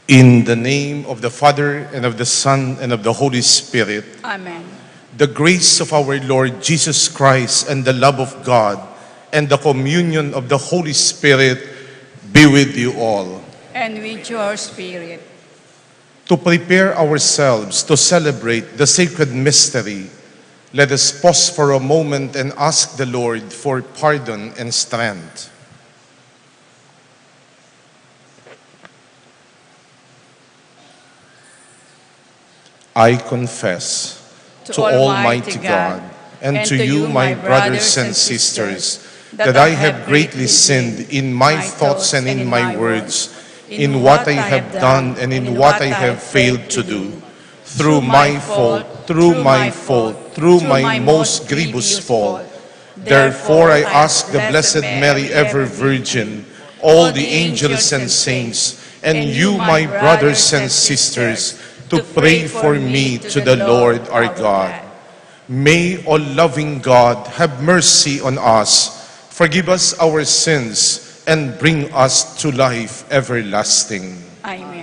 In the name of the Father, and of the Son, and of the Holy Spirit. Amen. The grace of our Lord Jesus Christ, and the love of God, and the communion of the Holy Spirit be with you all. And with your spirit. To prepare ourselves to celebrate the sacred mystery, let us pause for a moment and ask the Lord for pardon and strength. I confess to Almighty God and to you, my brothers and sisters, that I have greatly sinned in my thoughts and in my words, in what I have done and in what I have failed to do, through my fault, through my most grievous fault. Therefore I ask the Blessed Mary, ever Virgin, all the angels and saints, and you, my brothers and sisters, to pray for me to the Lord our God. May all-loving God have mercy on us, forgive us our sins, and bring us to life everlasting. Amen.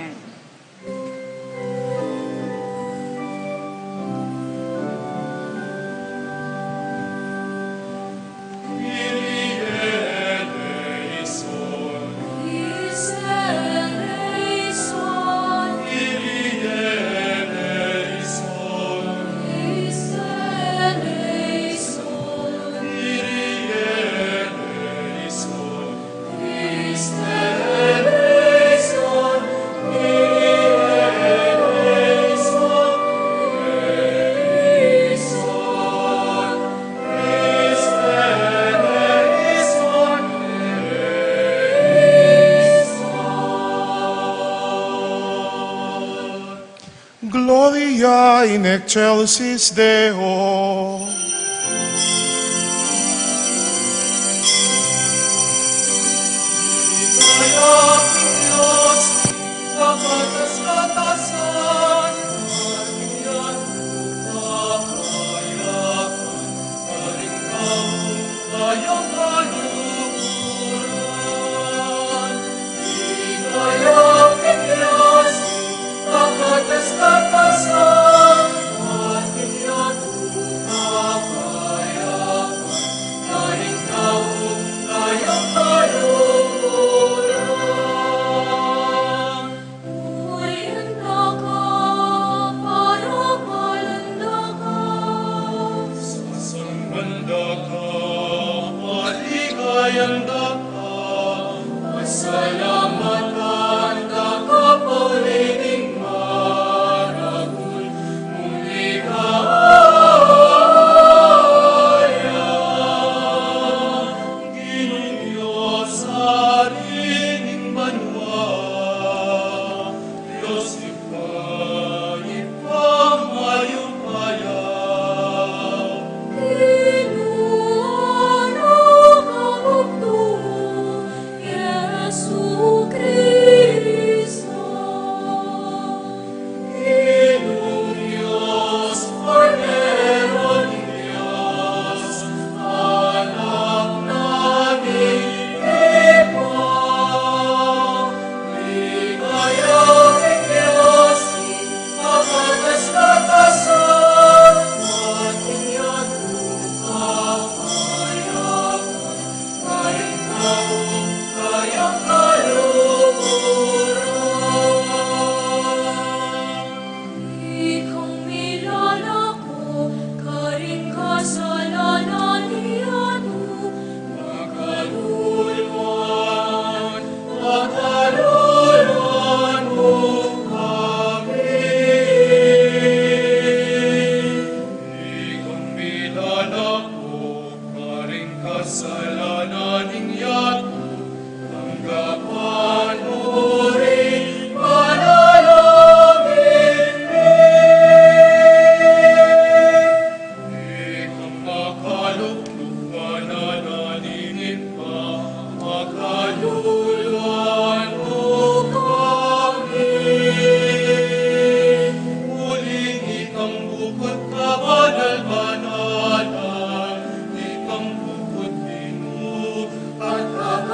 Gloria in excelsis Deo.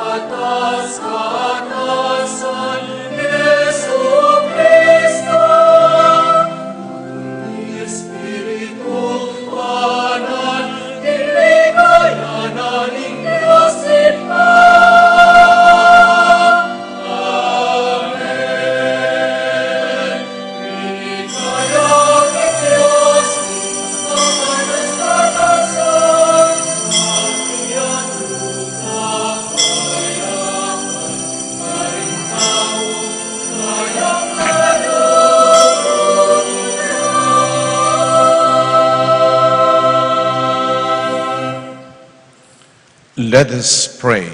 Atas katasan Yesus Let us pray.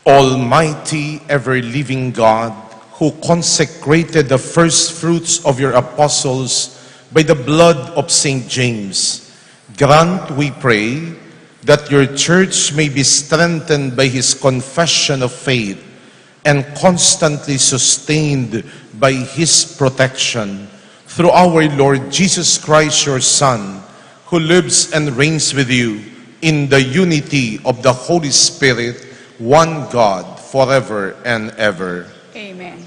Almighty, ever-living God, who consecrated the first fruits of your apostles by the blood of St. James, grant, we pray, that your church may be strengthened by his confession of faith and constantly sustained by his protection, through our Lord Jesus Christ, your Son, who lives and reigns with you in the unity of the Holy Spirit, one God, forever and ever. Amen.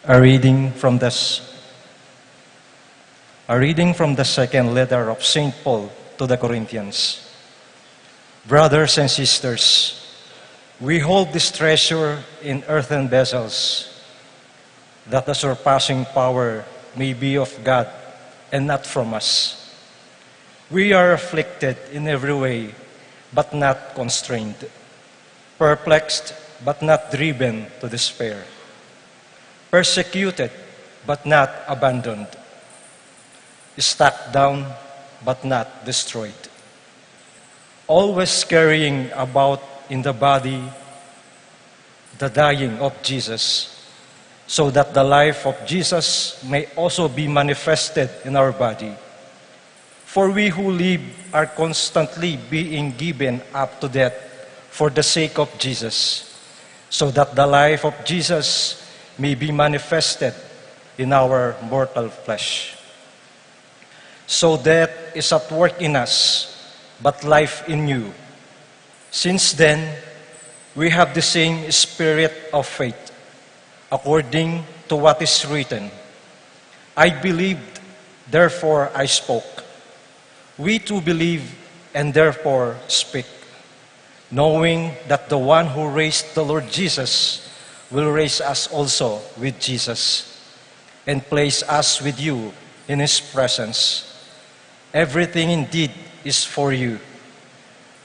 A reading from the second letter of St. Paul to the Corinthians. Brothers and sisters, we hold this treasure in earthen vessels, that the surpassing power may be of God and not from us. We are afflicted in every way, but not constrained, perplexed, but not driven to despair, persecuted, but not abandoned, struck down, but not destroyed, always carrying about in the body the dying of Jesus, so that the life of Jesus may also be manifested in our body. For we who live are constantly being given up to death for the sake of Jesus, so that the life of Jesus may be manifested in our mortal flesh. So death is at work in us, but life in you. Since then, we have the same spirit of faith, according to what is written. I believed, therefore I spoke. We too believe, and therefore speak, knowing that the one who raised the Lord Jesus will raise us also with Jesus and place us with you in his presence. Everything indeed is for you,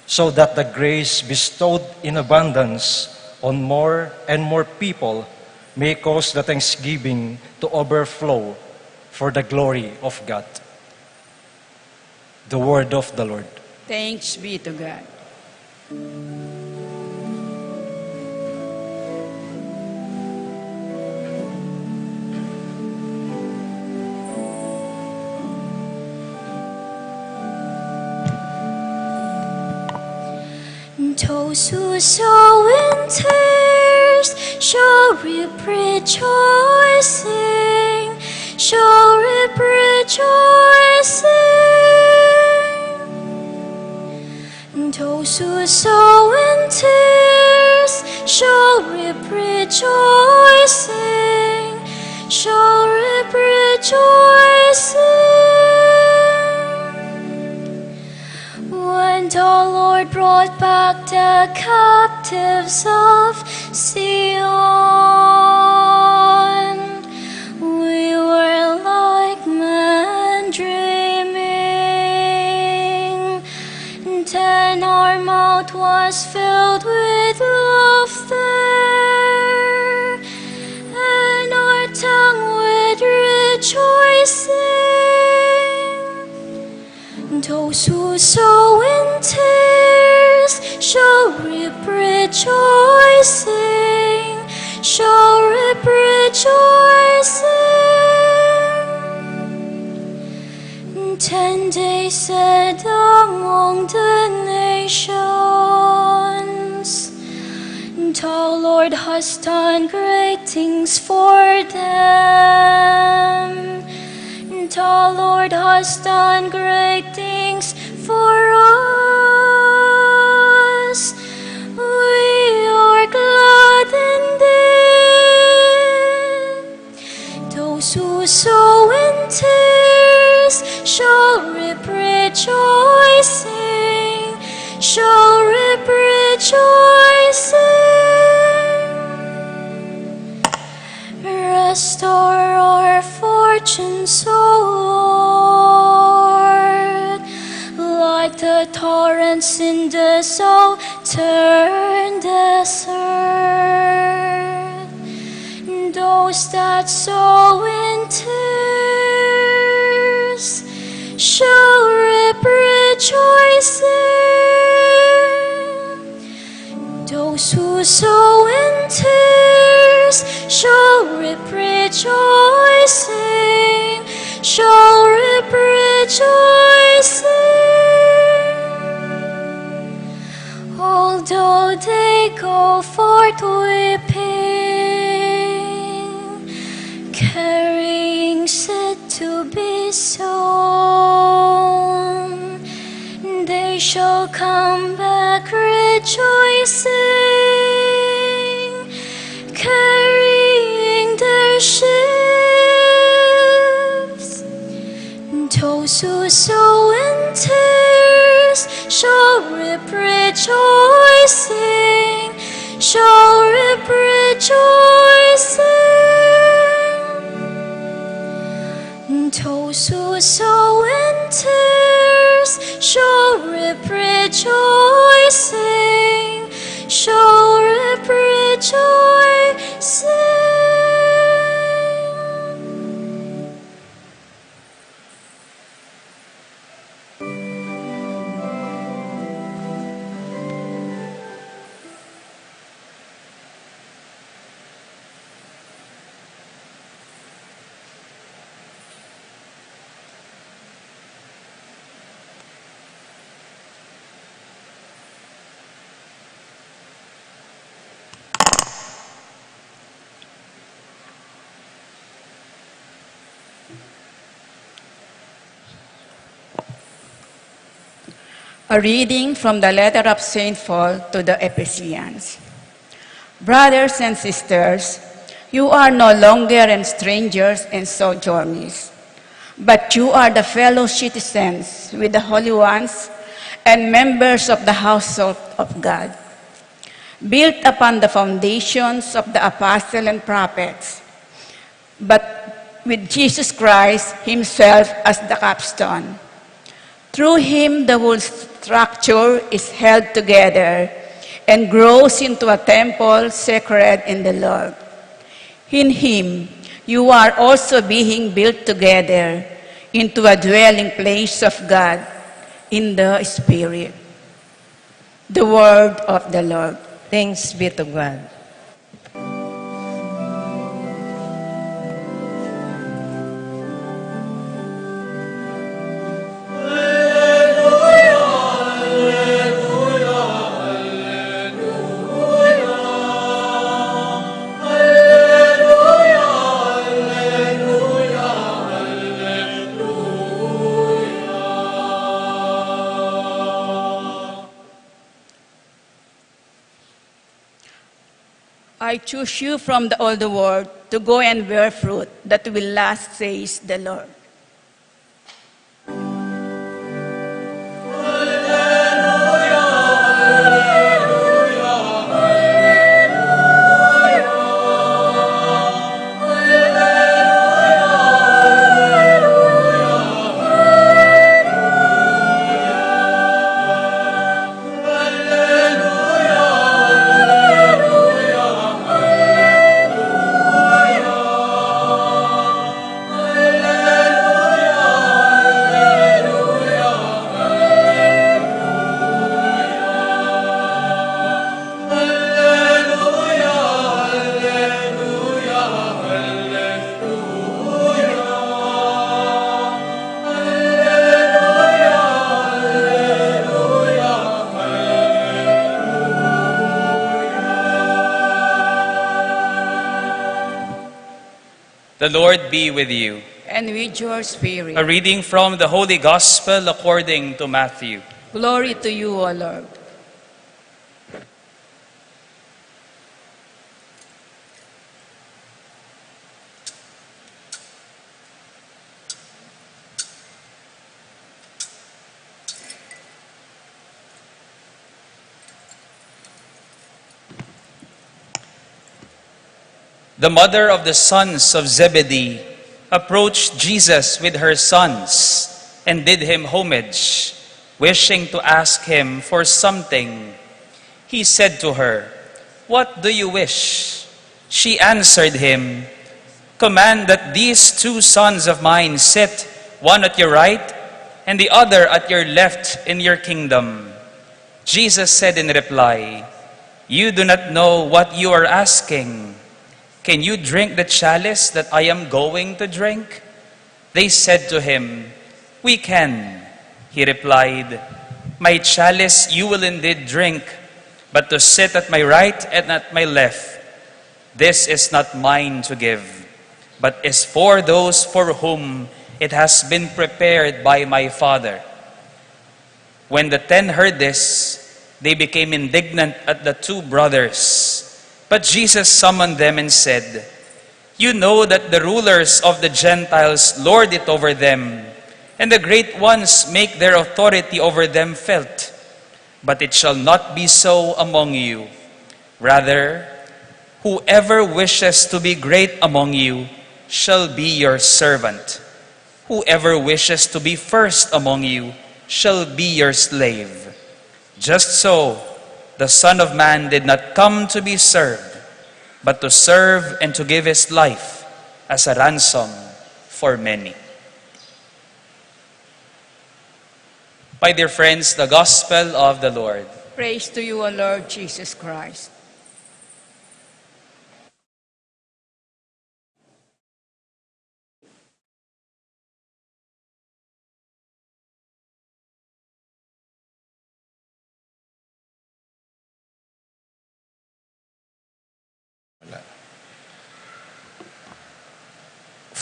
so that the grace bestowed in abundance on more and more people may cause the thanksgiving to overflow for the glory of God. The word of the Lord. Thanks be to God. Those who sow in tears shall reap rejoicing, shall reap rejoicing. Those who sow in tears shall reap rejoicing, shall reap rejoicing. When the Lord brought back the captives of Zion, we were like men dreaming. Then our mouth was filled with laughter, and our tongue with rejoicing. Those who sow in tears shall reap rejoicing, shall reap rejoicing. 10 days said among the nations, the Lord has done great things for them. The Lord has done great things for us. We are glad indeed. Those who sow in tears shall reap rejoicing, shall reap rejoicing. Restore our fortunes, fortunes, O Lord, like the torrents in the southern desert. Those that sow in tears shall reap rejoicing. Those who sow in tears shall reap rejoicing, shall reap rejoicing. Although they go forth weeping, carrying seed to be sown, they shall come back rejoicing, carrying their sheaves. Those who sow in tears shall reap rejoicing, shall reap rejoicing. Those who sow in tears shall reap rejoicing, shall reap rejoicing. A reading from the letter of St. Paul to the Ephesians. Brothers and sisters, you are no longer strangers and sojourners, but you are the fellow citizens with the holy ones and members of the household of God, built upon the foundations of the apostles and prophets, but with Jesus Christ himself as the capstone. Through him, the whole structure is held together and grows into a temple sacred in the Lord. In him, you are also being built together into a dwelling place of God in the Spirit. The word of the Lord. Thanks be to God. I choose you from all the world to go and bear fruit that will last, says the Lord. The Lord be with you. And with your spirit. A reading from the Holy Gospel according to Matthew. Glory to you, O Lord. The mother of the sons of Zebedee approached Jesus with her sons and did him homage, wishing to ask him for something. He said to her, "What do you wish?" She answered him, "Command that these 2 sons of mine sit, one at your right and the other at your left in your kingdom." Jesus said in reply, "You do not know what you are asking. Can you drink the chalice that I am going to drink?" They said to him, "We can." He replied, "My chalice you will indeed drink, but to sit at my right and at my left, this is not mine to give, but is for those for whom it has been prepared by my Father." When the 10 heard this, they became indignant at the 2 brothers. But Jesus summoned them and said, "You know that the rulers of the Gentiles lord it over them, and the great ones make their authority over them felt. But it shall not be so among you. Rather, whoever wishes to be great among you shall be your servant. Whoever wishes to be first among you shall be your slave. Just so, the Son of Man did not come to be served, but to serve and to give his life as a ransom for many." My dear friends, the Gospel of the Lord. Praise to you, O Lord Jesus Christ.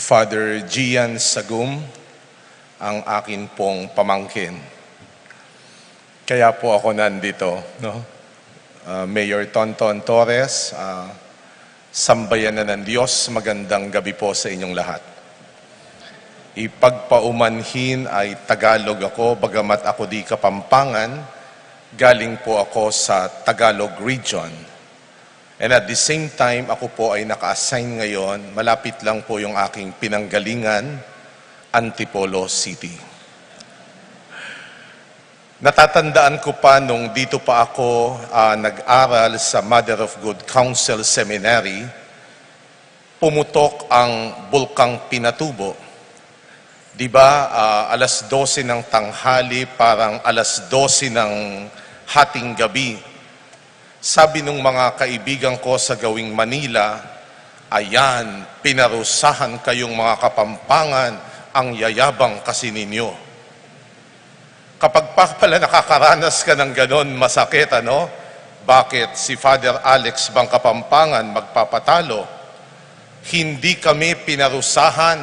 Father Gian Sagum, ang akin pong pamangkin. Kaya po ako nandito, no? Mayor Tonton Torres, sambayanan ng Diyos, magandang gabi po sa inyong lahat. Ipagpaumanhin ay Tagalog ako, bagamat ako di Kapampangan, galing po ako sa Tagalog region. And at the same time, ako po ay naka-assign ngayon, malapit lang po yung aking pinanggalingan, Antipolo City. Natatandaan ko pa nung dito pa ako nag-aral sa Mother of Good Counsel Seminary, pumutok ang Bulkang Pinatubo. Diba, alas 12 ng tanghali, parang alas 12 ng hating gabi. Sabi nung mga kaibigan ko sa Gawing Manila, "Ayan, pinarusahan kayong mga Kapampangan, ang yayabang kasi ninyo." Kapag pa pala nakakaranas ka ng ganon, masakit, ano? Bakit si Father Alex bang Kapampangan magpapatalo? Hindi kami pinarusahan,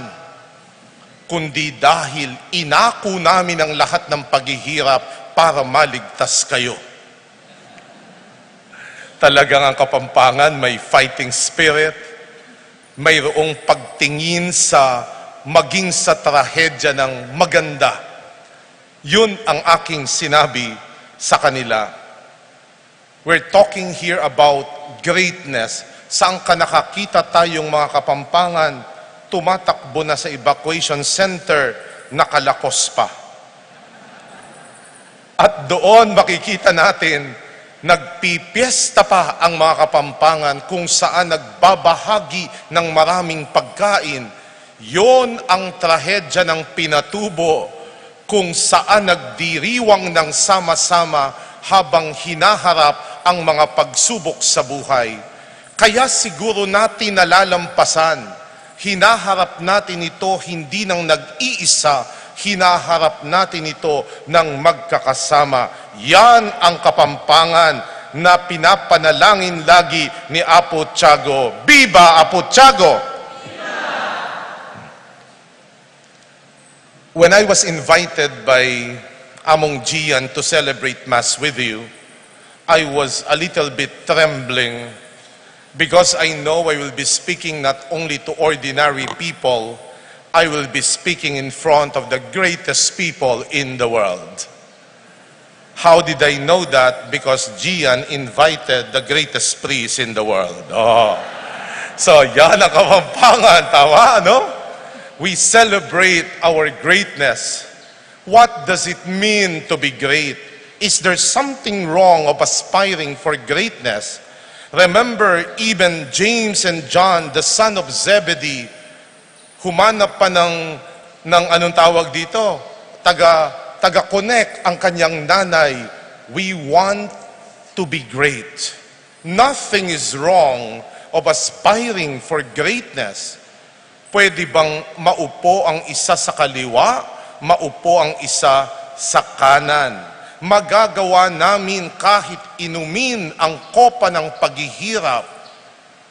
kundi dahil inako namin ang lahat ng paghihirap para maligtas kayo. Talagang ang Kapampangan may fighting spirit, mayroong pagtingin sa maging sa trahedya ng maganda. Yun ang aking sinabi sa kanila. We're talking here about greatness. Saan ka nakakita tayong mga Kapampangan, tumatakbo na sa evacuation center, nakalakos pa. At doon makikita natin, nagpipiesta pa ang mga Kapampangan kung saan nagbabahagi ng maraming pagkain. Yon ang trahedya ng Pinatubo, kung saan nagdiriwang ng sama-sama habang hinaharap ang mga pagsubok sa buhay. Kaya siguro natin nalalampasan, hinaharap natin ito hindi ng nag-iisa, hinaharap natin ito ng magkakasama. Yan ang Kapampangan na pinapanalangin lagi ni Apo Tiago. Viva Apo Tiago! When I was invited by Among Gian to celebrate Mass with you, I was a little bit trembling because I know I will be speaking not only to ordinary people, I will be speaking in front of the greatest people in the world. How did I know that? Because Gian invited the greatest priest in the world. Oh. So, yan ang Kapampangan, tama, no? we celebrate our greatness. What does it mean to be great? Is there something wrong of aspiring for greatness? Remember, even James and John, the son of Zebedee, humanap pa ng anong tawag dito? Taga-connect ang kanyang nanay. We want to be great. Nothing is wrong of aspiring for greatness. Pwede bang maupo ang isa sa kaliwa, maupo ang isa sa kanan? Magagawa namin kahit inumin ang kopa ng paghihirap.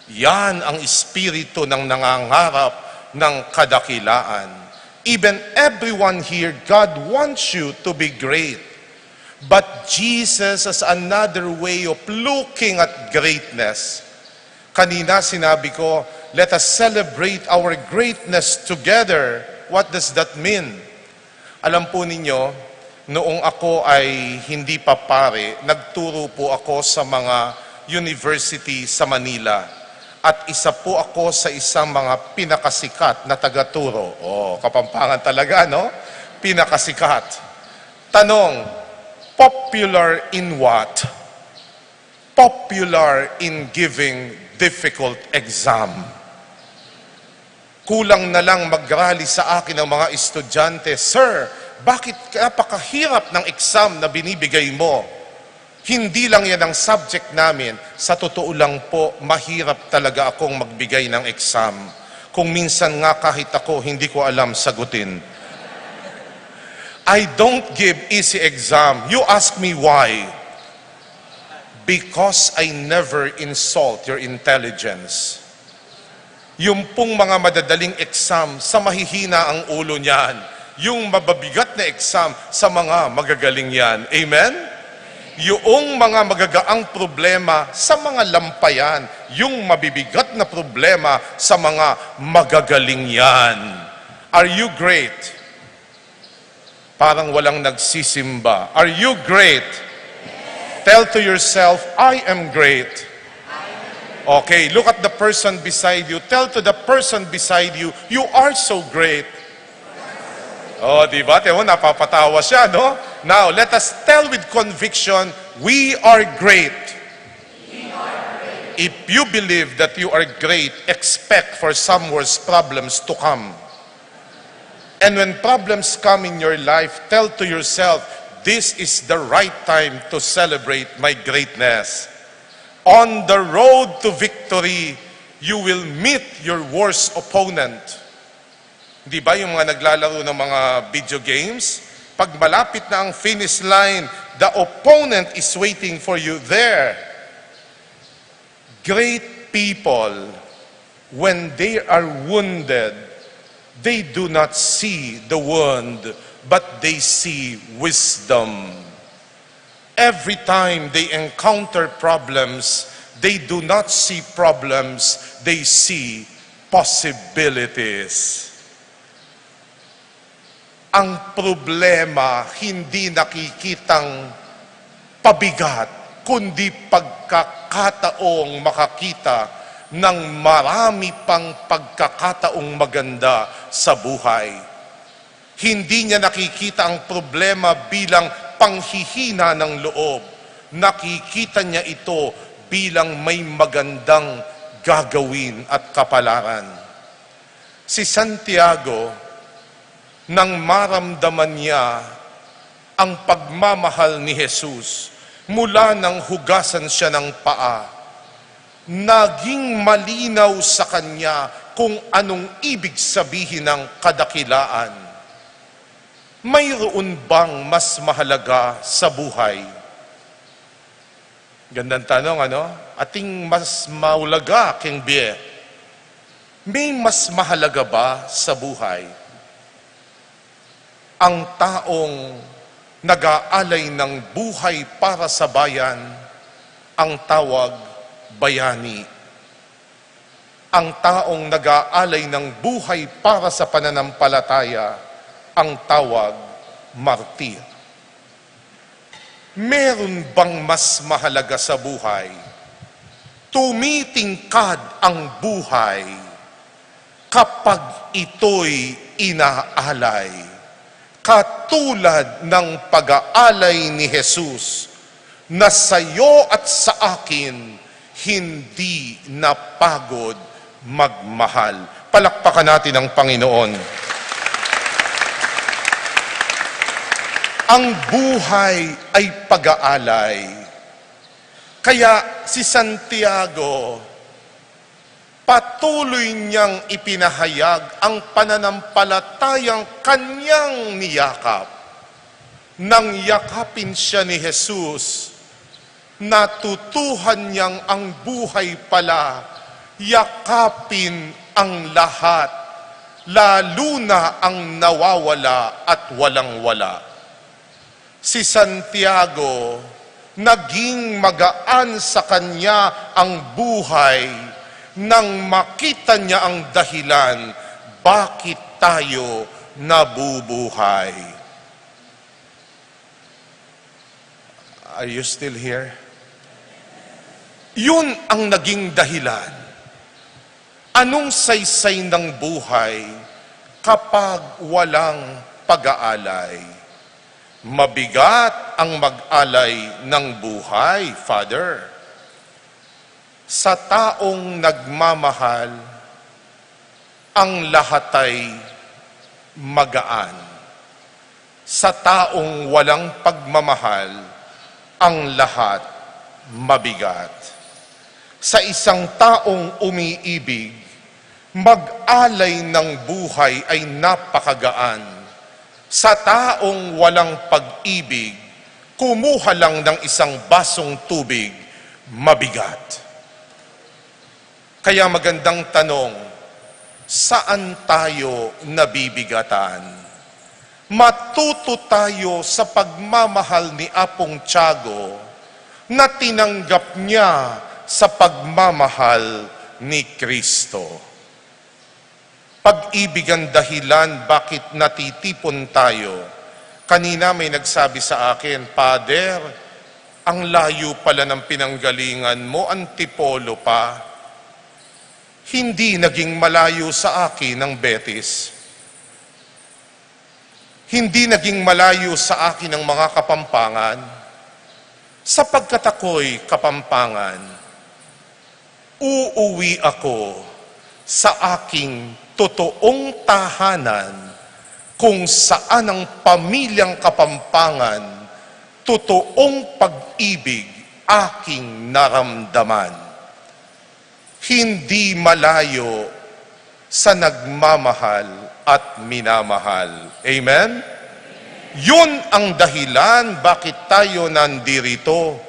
Yan ang espiritu ng nangangarap ng kadakilaan. Even everyone here, God wants you to be great. But Jesus has another way of looking at greatness. Kanina sinabi ko, let us celebrate our greatness together. What does that mean? Alam po ninyo, noong ako ay hindi pa pare, nagturo po ako sa mga university sa Manila. At isa po ako sa isang mga pinakasikat na tagaturo. Kapampangan talaga, no? Pinakasikat. Tanong, popular in what? Popular in giving difficult exam. Kulang na lang mag-rally sa akin ang mga estudyante, Sir, bakit napakahirap ng exam na binibigay mo? Hindi lang yan ang subject namin. Sa totoo lang po, mahirap talaga akong magbigay ng exam. Kung minsan nga kahit ako, hindi ko alam sagutin. I don't give easy exam. You ask me why. Because I never insult your intelligence. Yung pong mga madadaling exam, sa mahihina ang ulo niyan. Yung mababigat na exam, sa mga magagaling yan. Amen? Yung mga magagaang problema, sa mga lampayan. Yung mabibigat na problema, sa mga magagaling yan. Are you great? Parang walang nagsisimba. Are you great? Tell to yourself, I am great. Okay, look at the person beside you. Tell to the person beside you, you are so great. Diba? Tiyo, napapatawa siya, no? Now, let us tell with conviction, we are great. If you believe that you are great, expect for some worse problems to come. And when problems come in your life, tell to yourself, this is the right time to celebrate my greatness. On the road to victory, you will meet your worst opponent. Di ba yung mga naglalaro ng mga video games? Pag malapit na ang finish line, the opponent is waiting for you there. Great people, when they are wounded, they do not see the wound, but they see wisdom. Every time they encounter problems, they do not see problems, they see possibilities. Ang problema, hindi nakikitang pabigat, kundi pagkakataong makakita ng marami pang pagkakataong maganda sa buhay. Hindi niya nakikita ang problema bilang panghihina ng loob. Nakikita niya ito bilang may magandang gagawin at kapalaran. Si Santiago, nang maramdaman niya ang pagmamahal ni Jesus, mula nang hugasan siya ng paa, naging malinaw sa kanya kung anong ibig sabihin ng kadakilaan. Mayroon bang mas mahalaga sa buhay? Gandang tanong, ano? Ating mas mahalaga, King Bie. May mas mahalaga ba sa buhay? Ang taong nag-aalay ng buhay para sa bayan, ang tawag bayani. Ang taong nag-aalay ng buhay para sa pananampalataya, ang tawag martir. Meron bang mas mahalaga sa buhay? Tumitingkad ang buhay kapag ito'y inaalay. Katulad ng pag-aalay ni Jesus na sa iyo at sa akin hindi napagod magmahal. Palakpakan natin ang Panginoon. Ang buhay ay pag-aalay. Kaya si Santiago, patuloy niyang ipinahayag ang pananampalatayang kanyang niyakap. Nang yakapin siya ni Jesus, natutuhan niyang ang buhay pala, yakapin ang lahat, lalo na ang nawawala at walang-wala. Si Santiago, naging magaan sa kanya ang buhay nang makita niya ang dahilan bakit tayo nabubuhay. Are you still here? Yun ang naging dahilan. Anong saysay ng buhay kapag walang pag-aalay? Mabigat ang mag-alay ng buhay, Father. Sa taong nagmamahal, ang lahat ay magaan. Sa taong walang pagmamahal, ang lahat mabigat. Sa isang taong umiibig, mag-alay ng buhay ay napakagaan. Sa taong walang pag-ibig, kumuha lang ng isang basong tubig, mabigat. Kaya magandang tanong, saan tayo nabibigatan? Matuto tayo sa pagmamahal ni Apong Tiago na tinanggap niya sa pagmamahal ni Kristo. Pag-ibig ang dahilan bakit natitipon tayo. Kanina may nagsabi sa akin, Father, ang layo pala ng pinanggalingan mo, Antipolo pa. Hindi naging malayo sa akin ang Betis. Hindi naging malayo sa akin ang mga Kapampangan. Sapagkat ako'y Kapampangan, uuwi ako sa aking totoong tahanan kung saan ang pamilyang Kapampangan, totoong pag-ibig aking naramdaman. Hindi malayo sa nagmamahal at minamahal. Amen? Yun ang dahilan bakit tayo nandirito.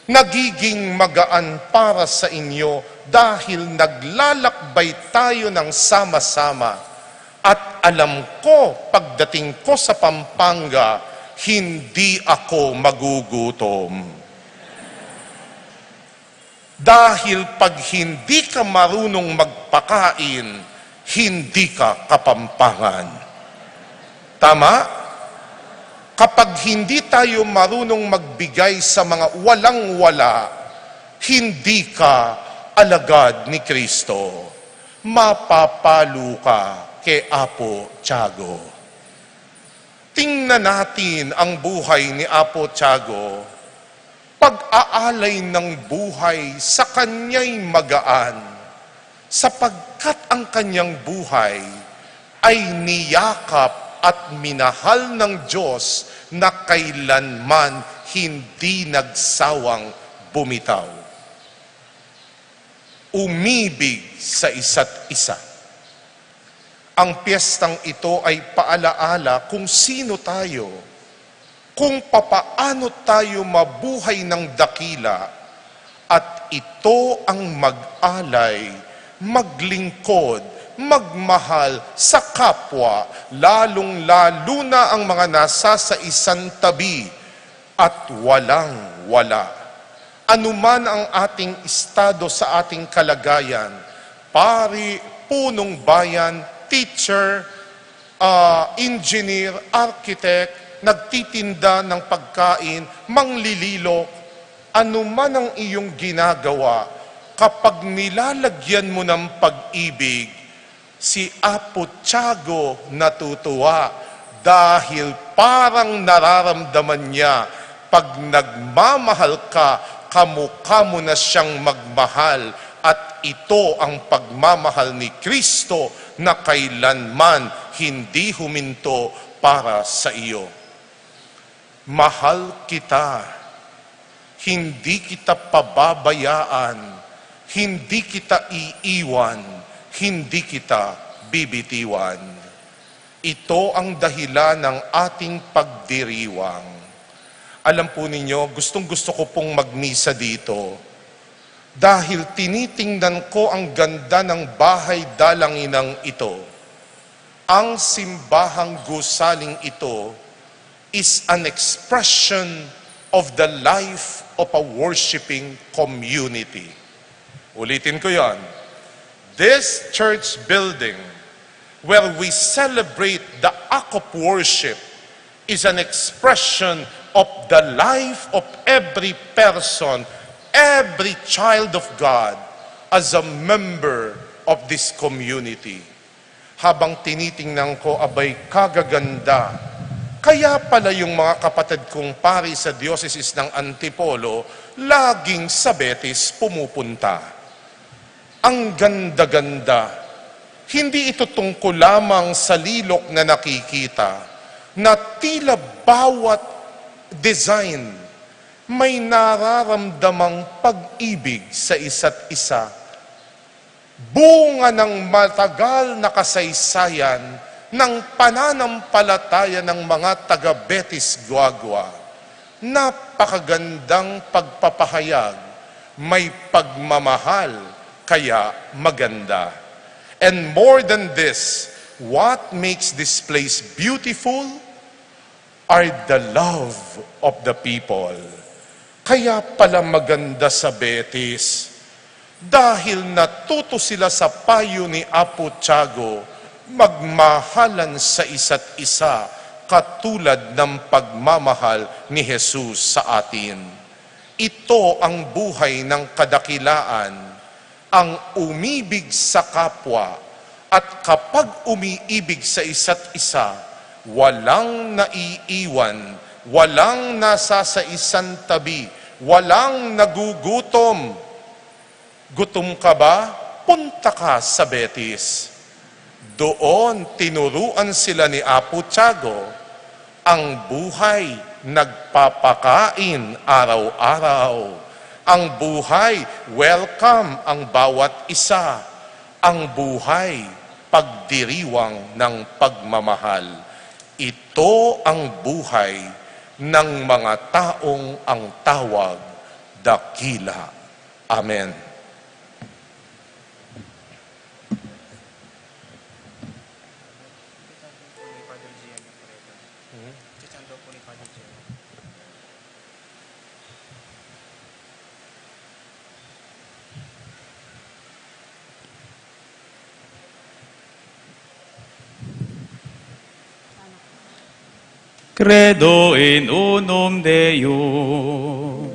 Nagiging magaan para sa inyo dahil naglalakbay tayo ng sama-sama. At alam ko, pagdating ko sa Pampanga, hindi ako magugutom. Dahil pag hindi ka marunong magpakain, hindi ka Kapampangan. Tama? Kapag hindi tayo marunong magbigay sa mga walang-wala, hindi ka alagad ni Kristo. Mapapalo ka kay Apo Tiago. Tingnan natin ang buhay ni Apo Tiago. Pag-aalay ng buhay sa kanya'y magaan, sapagkat ang kanyang buhay ay niyakap at minahal ng Diyos na kailanman hindi nagsawang bumitaw. Umibig sa isa't isa. Ang piyestang ito ay paalaala kung sino tayo, kung papaano tayo mabuhay ng dakila, at ito ang mag-alay, maglingkod, magmahal sa kapwa, lalong-lalo na ang mga nasa sa isang tabi at walang-wala. Anuman ang ating estado sa ating kalagayan, pari, punong bayan, teacher, engineer, architect, nagtitinda ng pagkain, manglililok, anuman ang iyong ginagawa, kapag nilalagyan mo ng pag-ibig, Si Apo Tiago natutuwa dahil parang nararamdaman niya pag nagmamahal ka, kamukha mo na siyang magmahal at ito ang pagmamahal ni Kristo na kailanman hindi huminto para sa iyo. Mahal kita, hindi kita pababayaan, hindi kita iiwan, hindi kita bibitiwan. Ito ang dahilan ng ating pagdiriwang. Alam po ninyo, gustong-gusto ko pong magmisa dito dahil tinitingnan ko ang ganda ng bahay dalanginang ito. Ang simbahang gusaling ito is an expression of the life of a worshiping community. Ulitin ko yan. This church building, where we celebrate the act of worship, is an expression of the life of every person, every child of God, as a member of this community. Habang tinitingnan ko, abay kagaganda. Kaya pala yung mga kapatid kong pari sa diocese ng Antipolo, laging sa Betis pumupunta. Ang ganda-ganda. Hindi ito tungkol lamang sa lilok na nakikita, na tila bawat design may nararamdamang pag-ibig sa isa't isa. Bunga ng matagal na kasaysayan ng pananampalataya ng mga taga-Betis Guagua. Napakagandang pagpapahayag, may pagmamahal, kaya maganda. And more than this, what makes this place beautiful are the love of the people. Kaya pala maganda sa Betis, dahil natuto sila sa payo ni Apo Tiago, magmahalan sa isa't isa katulad ng pagmamahal ni Jesus sa atin. Ito ang buhay ng kadakilaan, ang umibig sa kapwa, at kapag umiibig sa isa't isa, walang naiiwan, walang nasa sa isang tabi, walang nagugutom. Gutom ka ba? Punta ka sa Betis. Doon tinuruan sila ni Apo Tiago, ang buhay nagpapakain araw-araw. Ang buhay, welcome ang bawat isa. Ang buhay, pagdiriwang ng pagmamahal. Ito ang buhay ng mga taong ang tawag, dakila. Amen. Credo in unum Deum.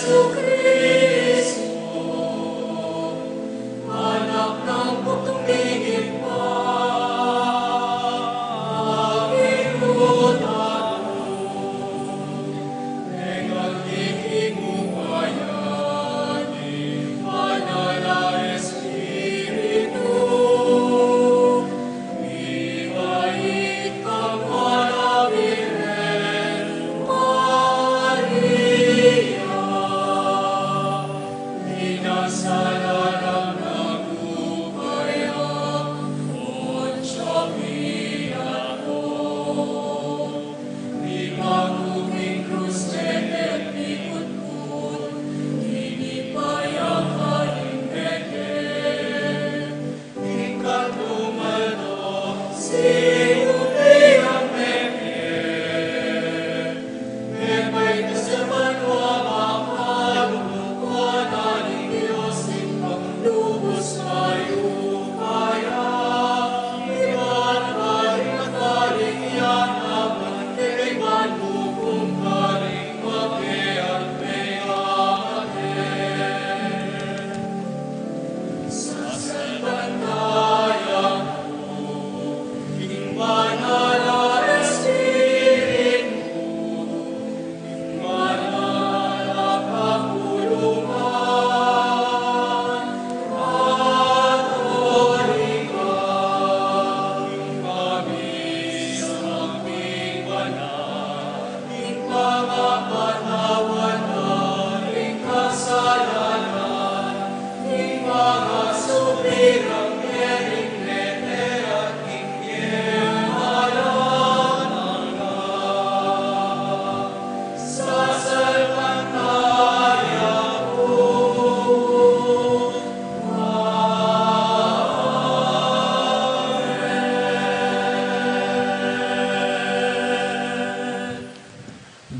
Cristo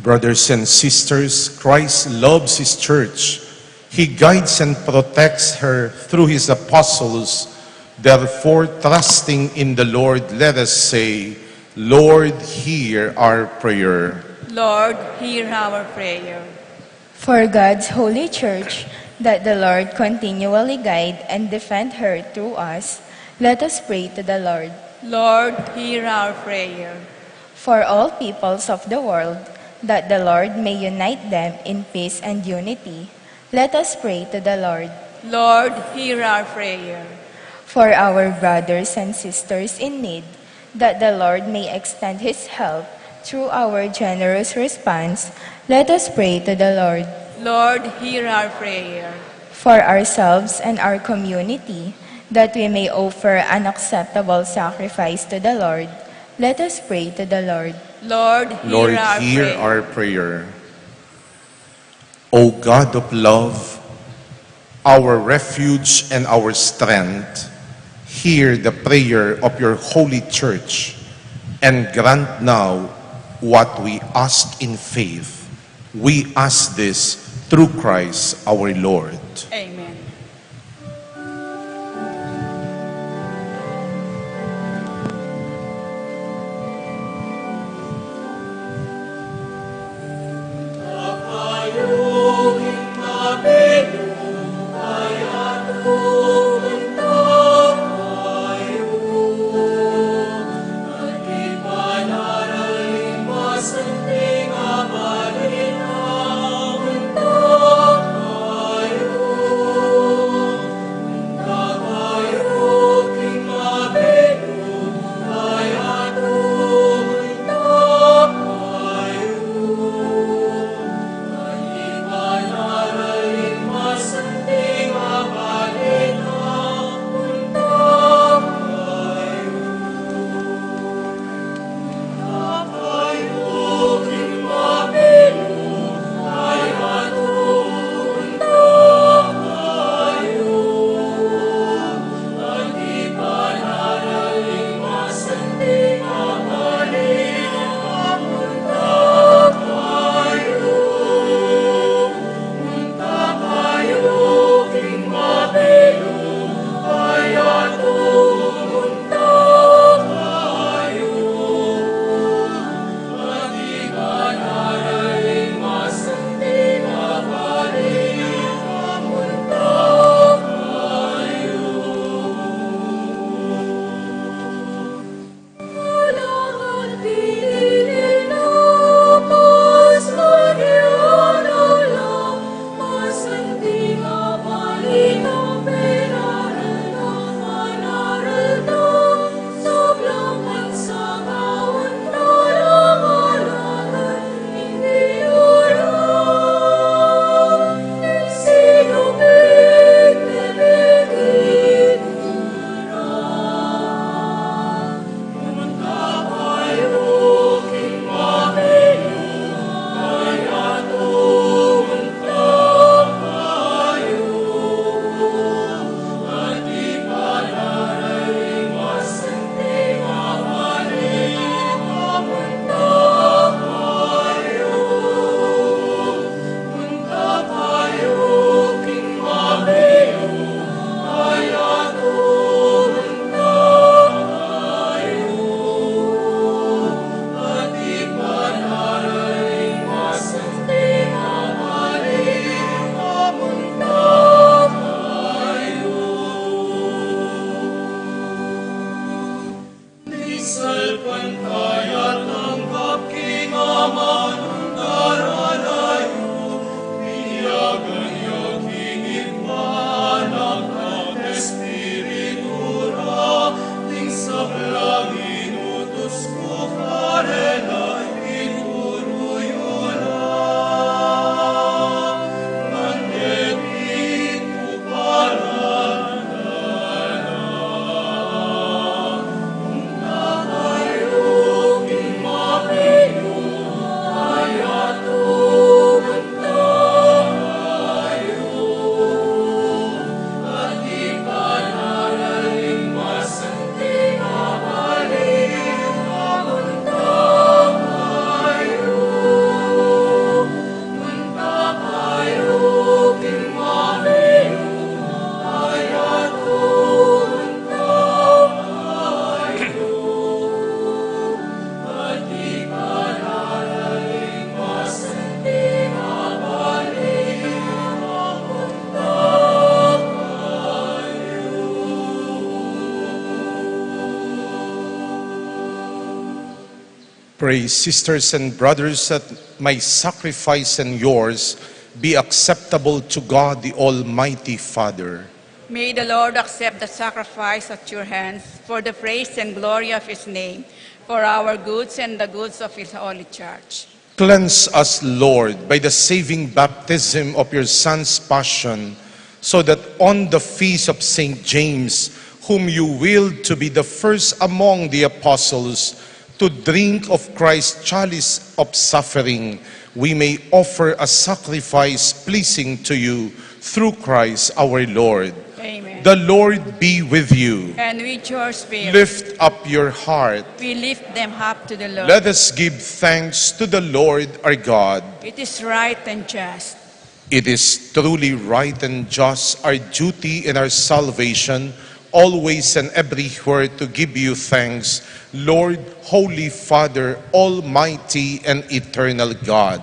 Brothers and sisters, Christ loves His church. He guides and protects her through His apostles. Therefore, trusting in the Lord, let us say, Lord, hear our prayer. Lord, hear our prayer. For God's holy church, that the Lord continually guide and defend her through us, let us pray to the Lord. Lord, hear our prayer. For all peoples of the world, that the Lord may unite them in peace and unity, let us pray to the Lord. Lord, hear our prayer. For our brothers and sisters in need, that the Lord may extend His help through our generous response, let us pray to the Lord. Lord, hear our prayer. For ourselves and our community, that we may offer an acceptable sacrifice to the Lord, let us pray to the Lord. Lord, Lord, hear our prayer. O God of love, our refuge and our strength, hear the prayer of your holy church and grant now what we ask in faith. We ask this through Christ our Lord. Amen. Pray, sisters and brothers, that my sacrifice and yours be acceptable to God, the Almighty Father. May the Lord accept the sacrifice at your hands for the praise and glory of his name, for our goods and the goods of his holy church. Cleanse us, Lord, by the saving baptism of your Son's passion, so that on the feast of St. James, whom you willed to be the first among the apostles to drink of Christ's chalice of suffering, we may offer a sacrifice pleasing to you through Christ our Lord. Amen. The Lord be with you. And with your spirit, Lift up your heart. we lift them up to the Lord. Let us give thanks to the Lord our God. It is right and just. It is truly right and just, our duty and our salvation, always and everywhere to give you thanks, Lord, Holy Father, Almighty and eternal God.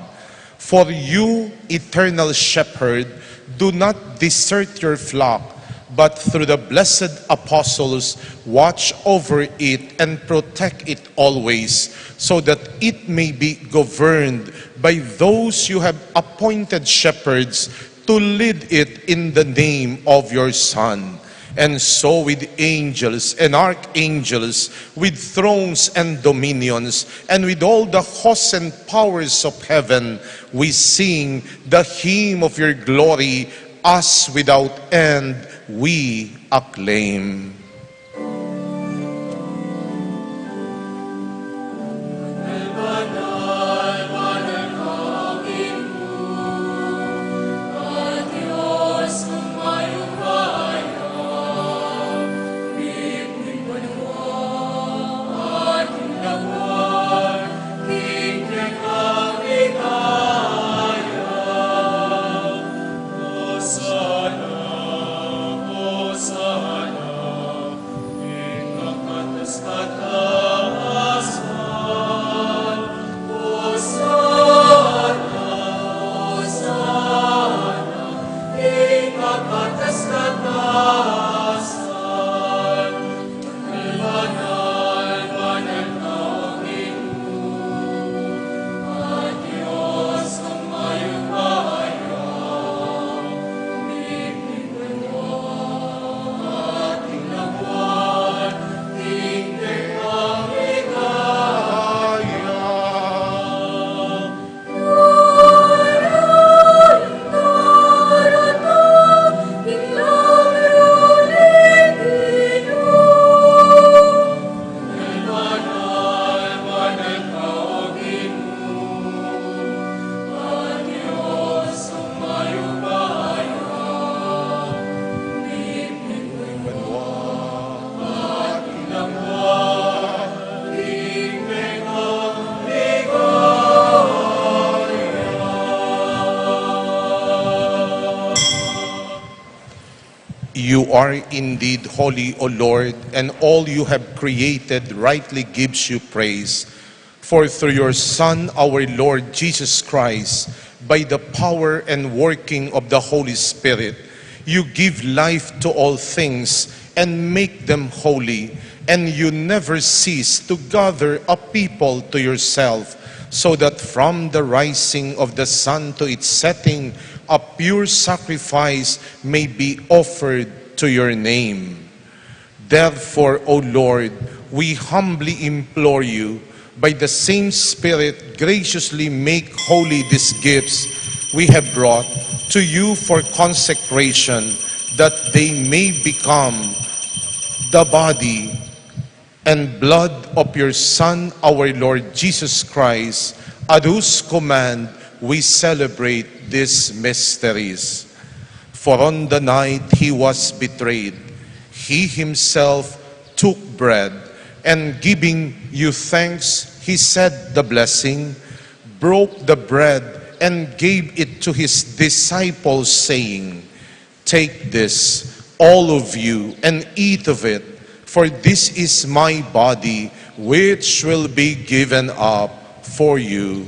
For you, eternal shepherd, do not desert your flock, but through the blessed apostles watch over it and protect it always, so that it may be governed by those you have appointed shepherds to lead it in the name of your Son. And so with angels and archangels, with thrones and dominions, and with all the hosts and powers of heaven, we sing the hymn of your glory, as without end we acclaim. You are indeed holy, O Lord, and all you have created rightly gives you praise. For through your Son, our Lord Jesus Christ, by the power and working of the Holy Spirit, you give life to all things and make them holy, and you never cease to gather a people to yourself, so that from the rising of the sun to its setting, a pure sacrifice may be offered to your name. Therefore, O Lord, we humbly implore you, by the same Spirit, graciously make holy these gifts we have brought to you for consecration, that they may become the body and blood of your Son, our Lord Jesus Christ, at whose command we celebrate these mysteries. For on the night he was betrayed, he himself took bread, and giving you thanks, he said the blessing, broke the bread, and gave it to his disciples, saying, "Take this, all of you, and eat of it, for this is my body, which will be given up for you."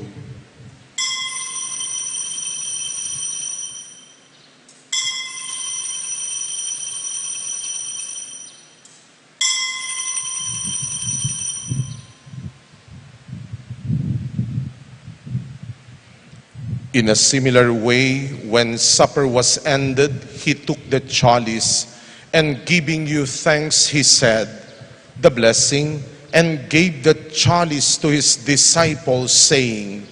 In a similar way, when supper was ended, he took the chalice, and giving you thanks, he said the blessing, and gave the chalice to his disciples, saying,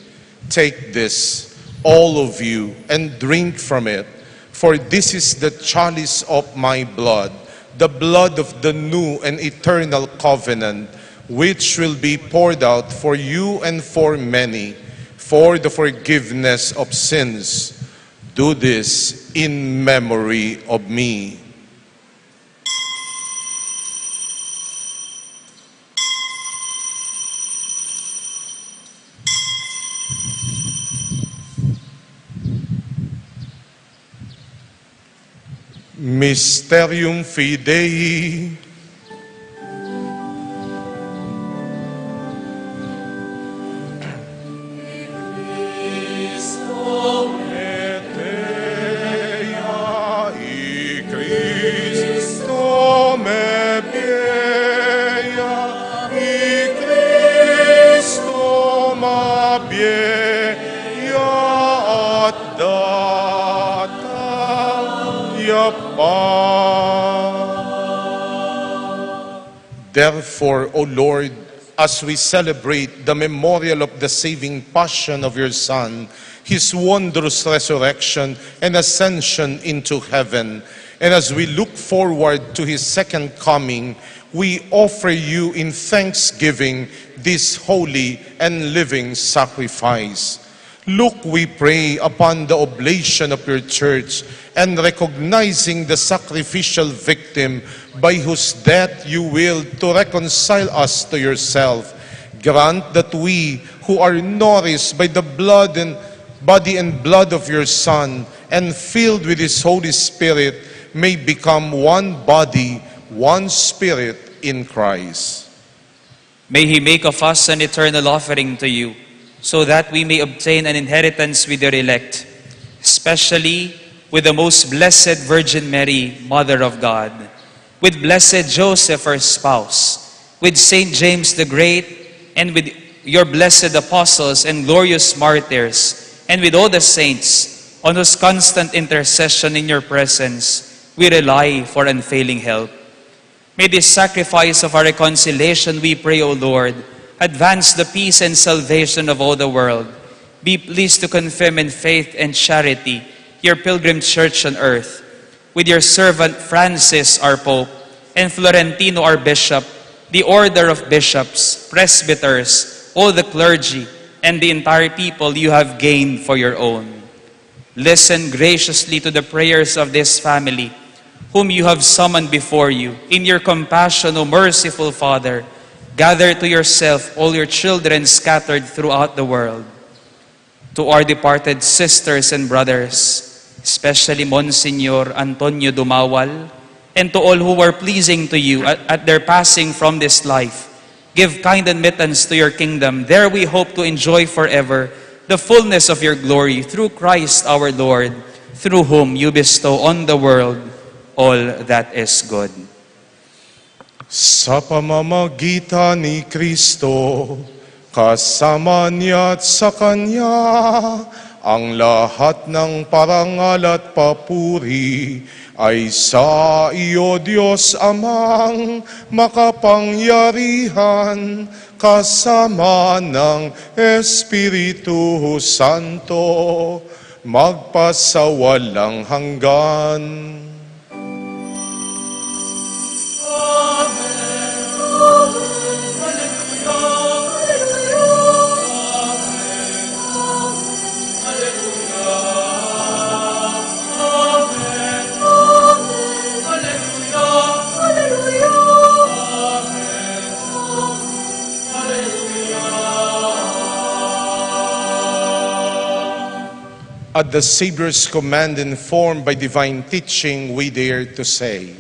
"Take this, all of you, and drink from it, for this is the chalice of my blood, the blood of the new and eternal covenant, which will be poured out for you and for many, for the forgiveness of sins. Do this in memory of me." Mysterium Fidei. Therefore, O Lord, as we celebrate the memorial of the saving passion of your Son, his wondrous resurrection and ascension into heaven, and as we look forward to his second coming, we offer you in thanksgiving this holy and living sacrifice. Look, we pray, upon the oblation of your church, and recognizing the sacrificial victim by whose death you willed to reconcile us to yourself, grant that we who are nourished by the body and blood of your Son and filled with his Holy Spirit may become one body, one spirit in Christ. May he make of us an eternal offering to you, so that we may obtain an inheritance with your elect, especially with the most blessed Virgin Mary, Mother of God, with blessed Joseph, her spouse, with Saint James the Great, and with your blessed apostles and glorious martyrs, and with all the saints, on whose constant intercession in your presence we rely for unfailing help. May this sacrifice of our reconciliation, we pray, O Lord, advance the peace and salvation of all the world. Be pleased to confirm in faith and charity your pilgrim church on earth, with your servant Francis, our Pope, and Florentino, our Bishop, the order of bishops, presbyters, all the clergy, and the entire people you have gained for your own. Listen graciously to the prayers of this family, whom you have summoned before you. In your compassion, O merciful Father, gather to yourself all your children scattered throughout the world. To our departed sisters and brothers, especially Monsignor Antonio Dumawal, and to all who were pleasing to you at their passing from this life, give kind admittance to your kingdom. There we hope to enjoy forever the fullness of your glory through Christ our Lord, through whom you bestow on the world all that is good. Sa pamamagitan ni Kristo, kasama niya at sa Kanya, ang lahat ng parangal at papuri ay sa iyo, Diyos Amang makapangyarihan, kasama ng Espiritu Santo, magpasawalang hanggan. At the Savior's command, informed by divine teaching, we dare to say,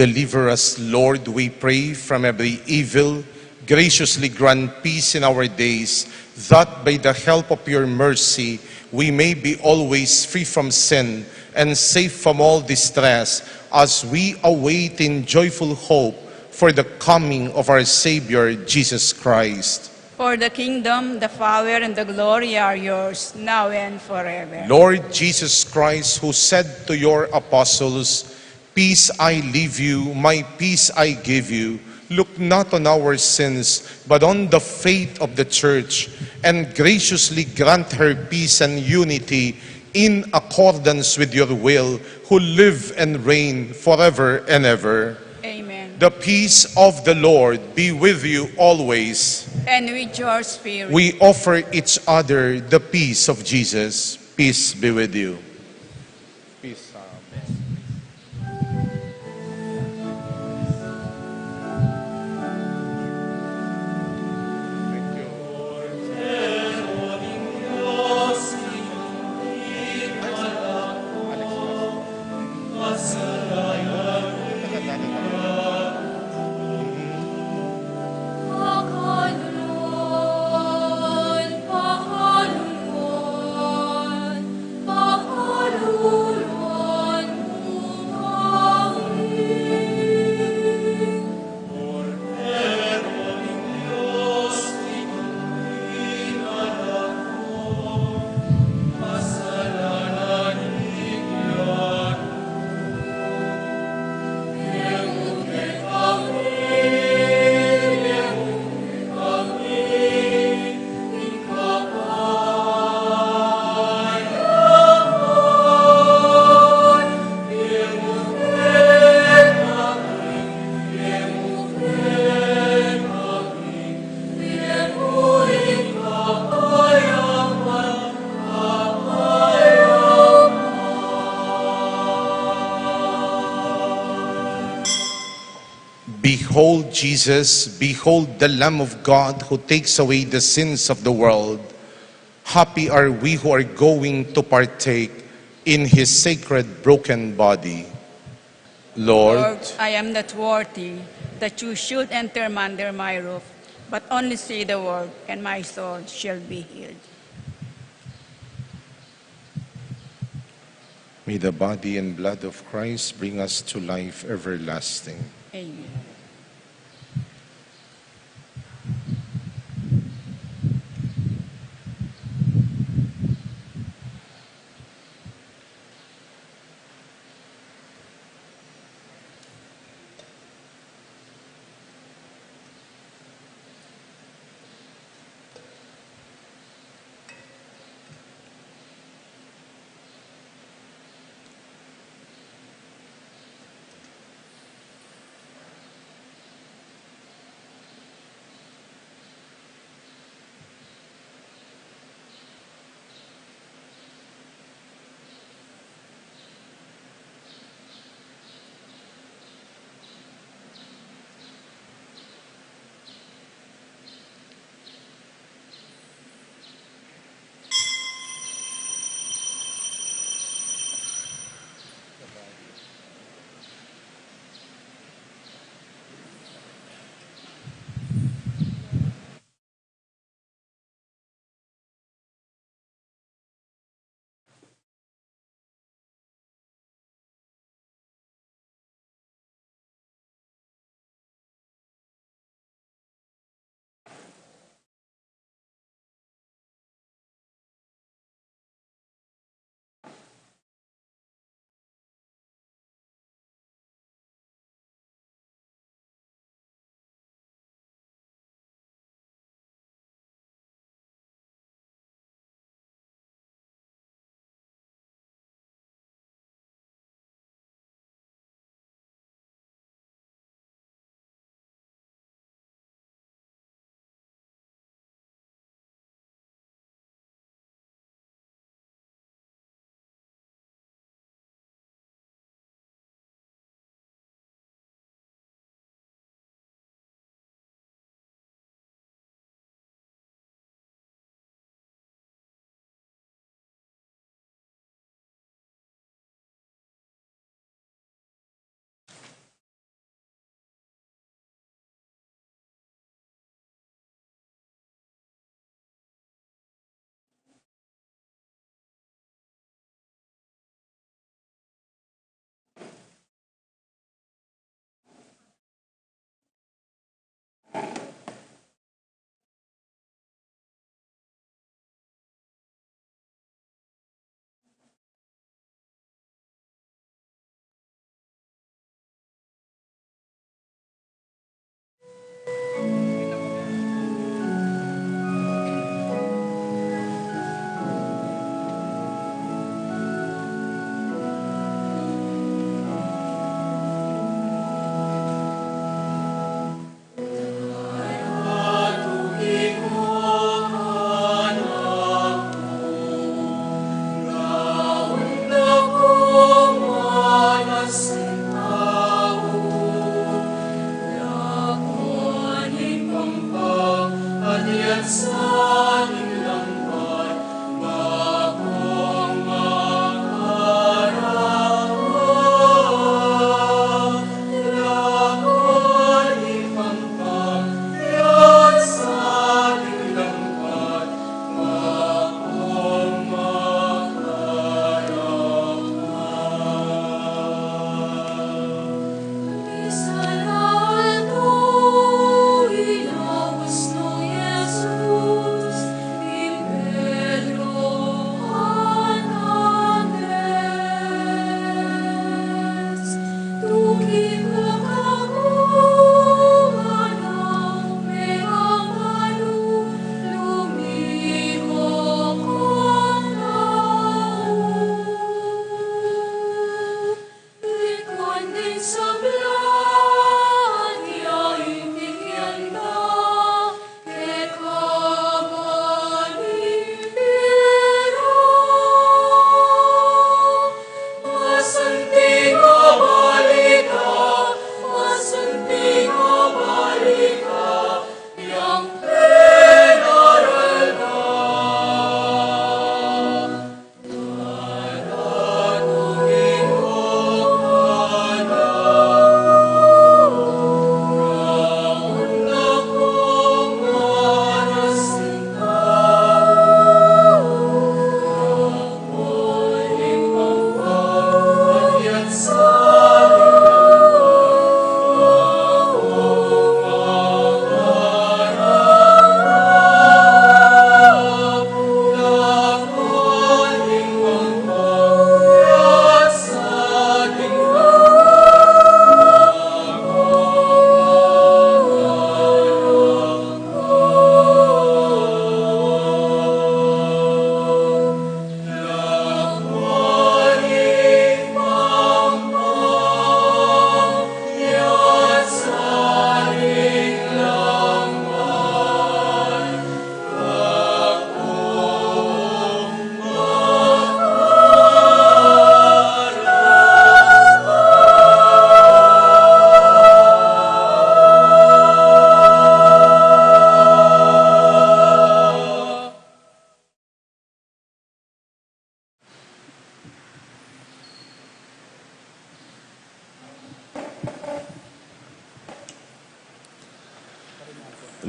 Deliver us, Lord, we pray, from every evil. Graciously grant peace in our days, that by the help of your mercy we may be always free from sin and safe from all distress, as we await in joyful hope for the coming of our Savior, Jesus Christ. For the kingdom, the power, and the glory are yours, now and forever. Lord Jesus Christ, who said to your apostles, "Peace I leave you, my peace I give you," look not on our sins, but on the faith of the Church, and graciously grant her peace and unity in accordance with your will, who live and reign forever and ever. Amen. The peace of the Lord be with you always. And with your spirit. We offer each other the peace of Jesus. Peace be with you. Peace. Behold Jesus, behold the Lamb of God who takes away the sins of the world. Happy are we who are going to partake in his sacred broken body. Lord, I am not worthy that you should enter under my roof, but only say the word, and my soul shall be healed. may the body and blood of Christ bring us to life everlasting. Amen.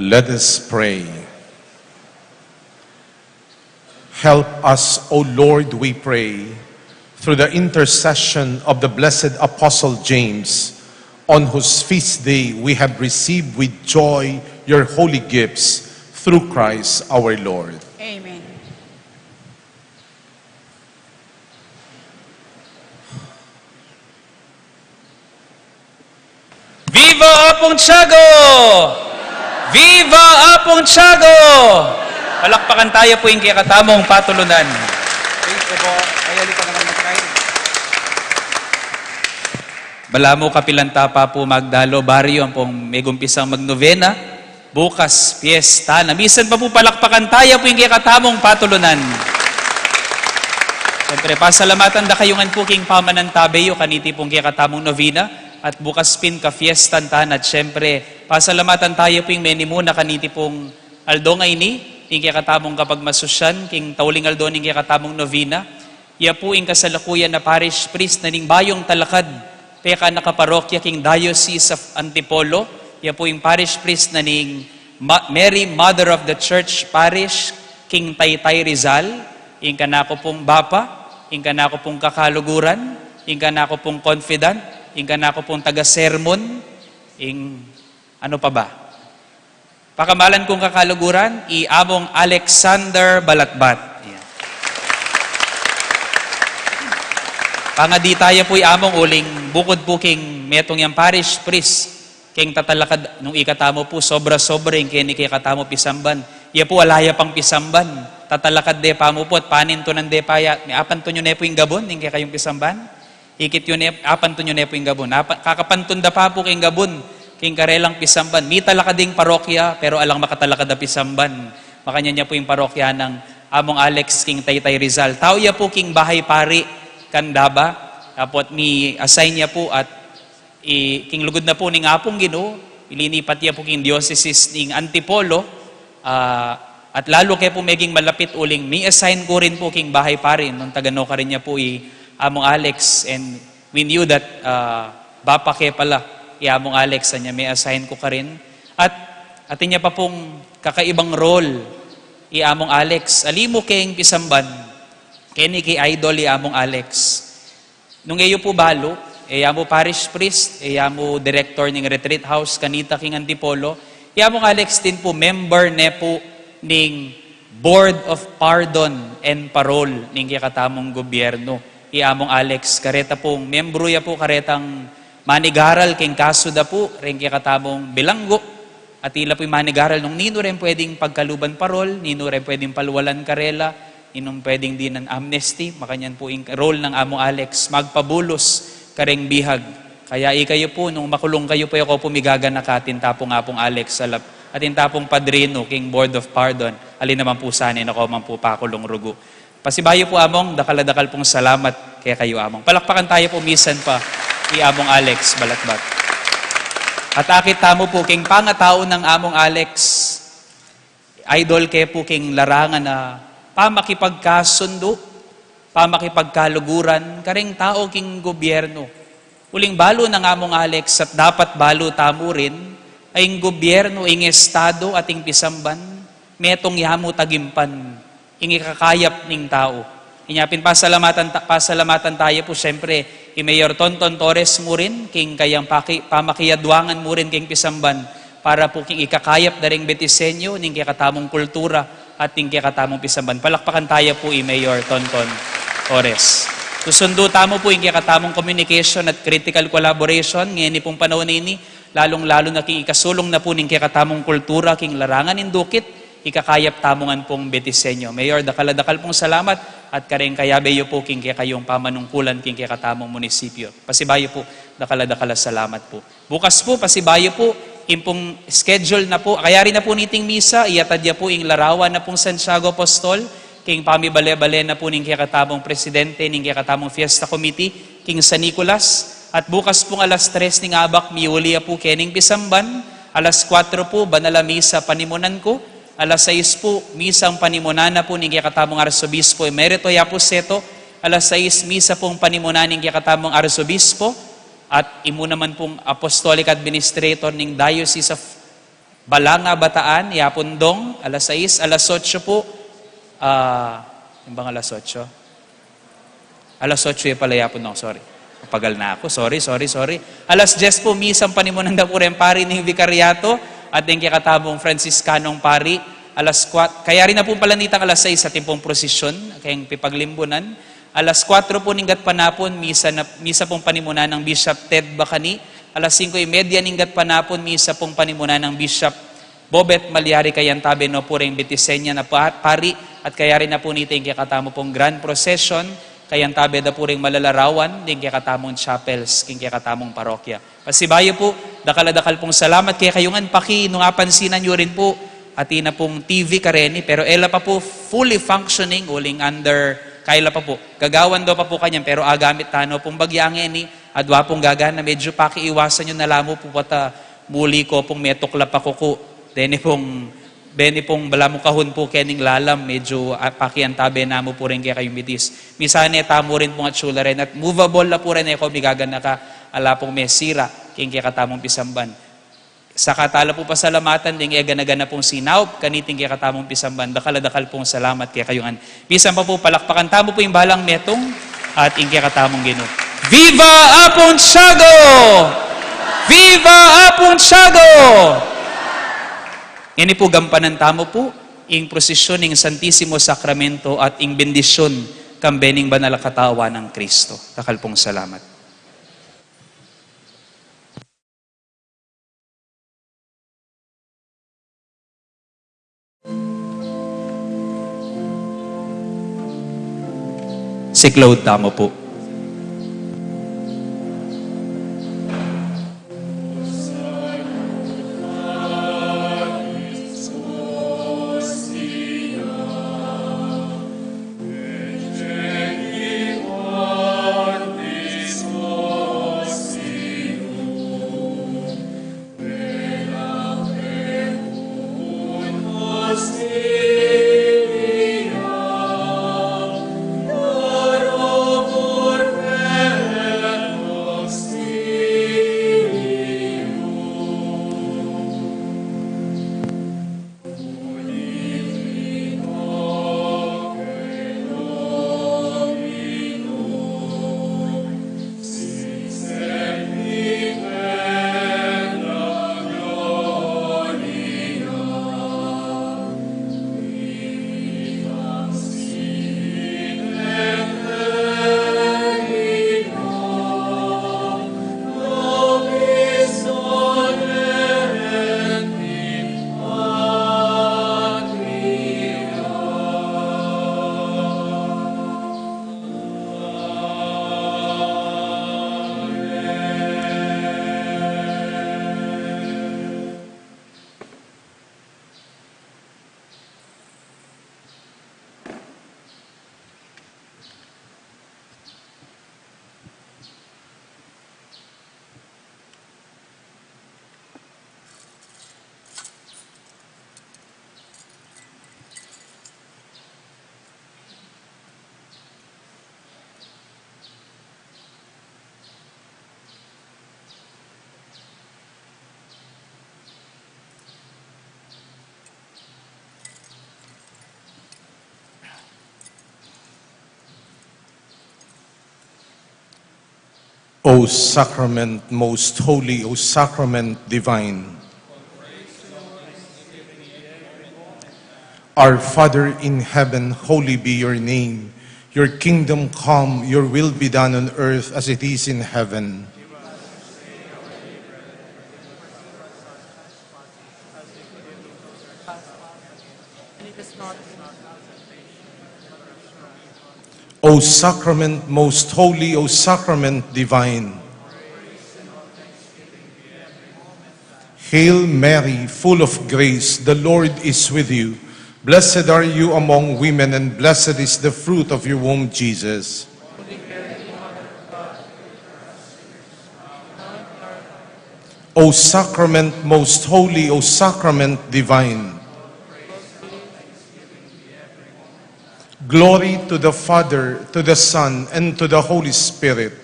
Let us pray. Help us, O Lord, we pray, through the intercession of the blessed Apostle James, on whose feast day we have received with joy your holy gifts, through Christ our Lord. Amen. Viva Apong Tiago! Viva Apong Tiago! Palakpakan tayo po yung kakatamong patulunan. Balamo kapilanta pa po magdalo baryo ang pong may gumpisang magnovena. Bukas, piyesta. Namisan pa po palakpakan tayo po yung kakatamong patulunan. Siyempre, pasalamatan da kayungan po king pamanantabeyo kaniti pong kakatamong novena. At bukas pin ka fiestan tan at syempre pasalamatan tayo ping menimuna kaniti pong aldongay ni king katamong kapag masusyan king tauling aldo ning katamong novena iya po ing kasalukuyan na parish priest na ning bayong talakad peka nakaparokya king Diocese of Antipolo iya po ing parish priest na ning Mary Mother of the Church Parish king Taytay Rizal ing kanako pong bapa ing kanako pong kakaluguran ing kanako pong confidant ingka na ako pong taga-sermon, ano pa ba? Pakamalan kong kakaluguran, Among Alexander BALATBAT. Yan. Pangadi tayo po'y among uling bukod po king metong yung parish priest, king tatalakad nung ikatamo po, sobra-sobra yung kini katamo pisamban. Iya po alaya pang pisamban, tatalakad de pa mo po at panin to ng depaya, ni apan to nyo na po yung gabon, yung kayong pisamban. Ikit yun, apan to nyo na po yung gabon. Kakapantunda pa po kayong gabon, kayong karelang pisamban. May talakading parokya, pero alang makatalakad na pisamban. Makanya niya po yung parokya ng Among Alex, king Taytay Rizal. Tao ya po king bahay pari, kandaba. Tapos mi assign niya po at king lugod na po ning apong Ginoo. Ilinipat niya po king diocese ning Antipolo. At lalo kayo po maging malapit uling, mi assign ko rin po king bahay pari. Nung tagano ka rin niya po Among Alex, and we knew that bapa ke pala, Among Alex, niya may assign ko ka rin. At atin niya pa pong kakaibang role, Among Alex. Alimo keng pisamban, keni kay idol Among Alex. Nung ngayon po balo, amo parish priest, amo director ng retreat house, kanita king Antipolo, Among Alex din po, member ne po ning Board of Pardon and Parole ning kakatamong gobyerno. Among Alex, kareta pong membro ya po karetang manigaral king kaso da po, rin katamong bilanggo, at ila po yung manigaral nung nino rin pwedeng pagkaluban parol, nino rin pwedeng palwalan karela, nino pwedeng din ng amnesty, makanyan po yung role ng Among Alex, magpabulos kareng bihag. Kaya kayo po, nung makulong kayo po, ako pumigaga na katin tapong Apong Alex salap, at yung tapong padrino king Board of Pardon, alin naman po sanin ako man po pakulong rugo. Pasibayo po among, dakal-dakal pong salamat kaya kayo among. Palakpakan tayo po misan pa Among Alex BALATBAT. At akit tamo po king pangatao ng Among Alex, idol kaya po king larangan na pamakipagkasundo, pamakipagkaluguran, karing tao king gobyerno. Uling balo ng Among Alex at dapat balo tamo rin, ay ang gobyerno, ang estado at ang pisamban, metong yamo tagimpan, ingi kakayap ning tao. Inyapin pasalamatan tayo po siyempre Mayor Tonton Torres mo rin, king kayang pamakiyadwangan mo rin king pisamban para po king ikakayap na ring betisenyo ning kakatamong kultura at ning kakatamong pisamban. Palakpakan tayo po Mayor Tonton Torres. Susundo tamo po yung kakatamong communication at critical collaboration ngayon pong panahon ini, lalong-lalo na king ikasulong na po ning kakatamong kultura king larangan indukit ikakayap tamungan pong betisenyo. Mayor, dakal-dakal pong salamat at kareng kayabeyo po king kayong pamanungkulan king katamong munisipyo. Pasibayo po, dakal-dakal salamat po. Bukas po, pasibayo po, impong schedule na po, kaya rin na po niting misa, iyatadya po ing larawan na pong Santiago Apostol, king pamibale-bale na po ning katamong presidente, ning katamong fiesta committee, king San Nicolas, at bukas pong alas 3 ning abak, miulia po kening pisamban, alas 4 po, banala misa panimunan ko, alas 6 po, misang panimunana po ng katamong Arsobispo Emerito Yapuseto. Alas 6, misa pong panimunan ng katamong Arsobispo. At imo naman pong Apostolic Administrator ng Diocese of Balanga Bataan, Yapundong, alas 6, alas 8 po. Yung bang alas 8? Alas 8 yung pala Yapundong, sorry. Pagal na ako, sorry. Alas 10 po, misang panimunan na po rin pari ng Vicariato at yung kakatabong Franciscanong pari. Alas 4, kaya rin na po pala nitang alas 6 sa timpong prosesyon, kayang pipaglimbunan. Alas 4 po ninggat panapon, misa pong panimunan ng Bishop Ted Bacani. Alas 5:30 ninggat panapon, misa pong panimunan ng Bishop Bobet Malyari Kayantabe no po rin Betisenya na pari at kaya rin na po nito yung kakatamo pong Grand Procession, Kayantabe da po rin malalarawan, din kakatamong chapels, king kakatamong parokya. Pasibayo po, dakal pong salamat kaya kayungan paki, nung apansinan nyo rin po, atina pong TV kareni, pero ela pa po fully functioning, uling under, kaila pa po, gagawan daw pa po kanyang, pero agamit tano pong bagyangin ni, adwa pong gagana, medyo pakiiwasan nyo na lamo po pata muli ko pong metukla pa kuku. Beni pong balamo kahon po kening lalam, medyo pakiantabe na mo po rin kaya kayong bitis. Misane tamo rin pong at sula rin at movable na po rin ako, bigagana ka ala pong mesira, king kaya katamong pisamban. Sa katala po pasalamatan, ding gana pong sinaw, kaniting kaya katamong pisamban, dakal pong salamat kaya kayungan. Pisam pa po palakpakan, tamo po yung balang metong at ing kaya katamong gino. Viva Apontiago! Viva Apontiago! Ini po gampanan tamo po, ing prosesyon ng Santissimo Sacramento at ing bendisyon kambening banal katawa ng Kristo. Takal pong salamat. Si Claude tamo po. O sacrament most holy, O sacrament divine. Our Father in heaven, holy be your name. Your kingdom come, your will be done on earth as it is in heaven. O sacrament most holy, O sacrament divine. Hail Mary, full of grace, the Lord is with you. Blessed are you among women, and blessed is the fruit of your womb, Jesus. O sacrament most holy, O sacrament divine. Glory to the Father, to the Son, and to the Holy Spirit.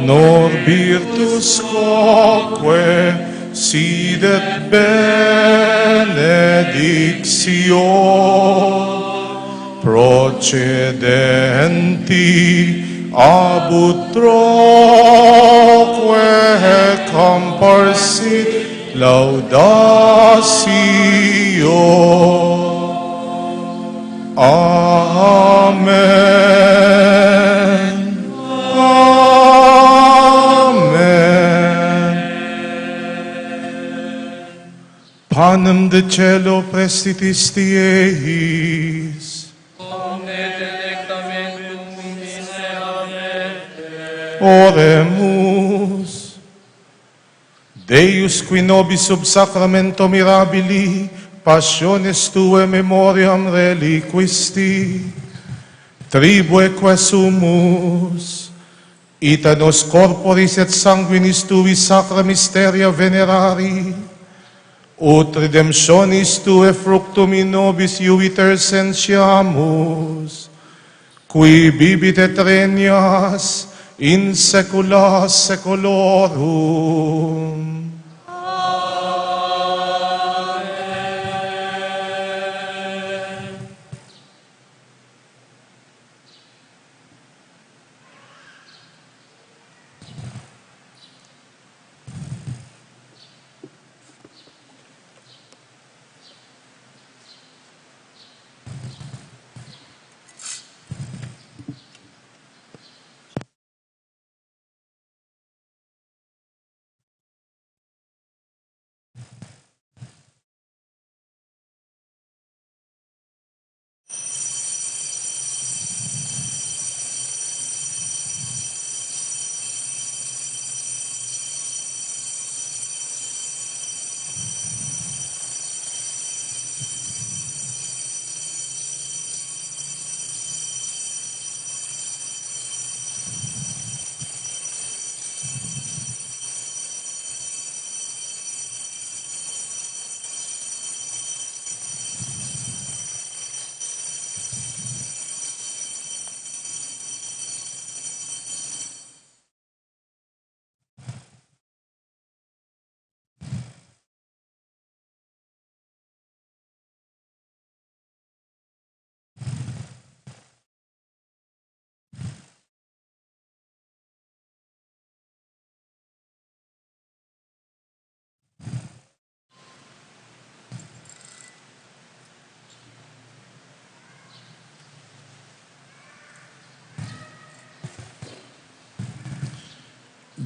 nor virtus quoque sidet benedictio procedenti ab utroque comparsit laudatio. Amen. Amen. Panem de cielo prestitisti eis. Oremus. Deus qui nobis sub sacramento mirabili passiones tuae memoriam reliquisti, tribue sumus, ita nos corporis et sanguinis tui sacra mysteria venerari, ut redemptionis tue fructum in nobis iuviter sentiamus, qui bibit et regnas in saecula saeculorum.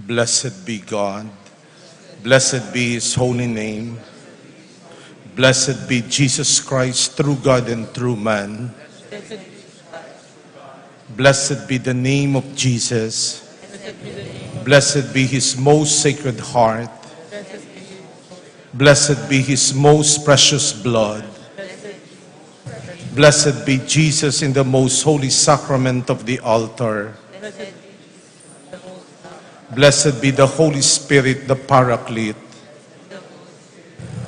Blessed be God. Blessed be His holy name. Blessed be Jesus Christ, true God and true man. Blessed be the name of Jesus. Blessed be His most sacred heart. Blessed be His most precious blood. Blessed be Jesus in the most holy sacrament of the altar. Blessed be the Holy Spirit, the Paraclete.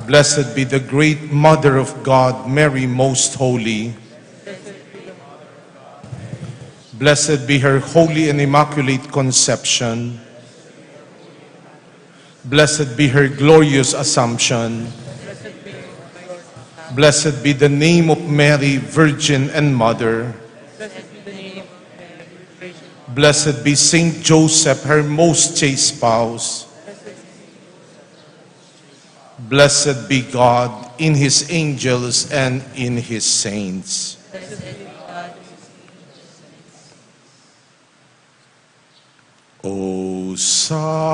Blessed be the great Mother of God, Mary Most Holy. Blessed be her holy and immaculate conception. Blessed be her glorious Assumption. Blessed be the name of Mary, Virgin and Mother. Blessed be Saint Joseph, her most chaste spouse. Blessed be God in His angels and in His saints. O sacrament,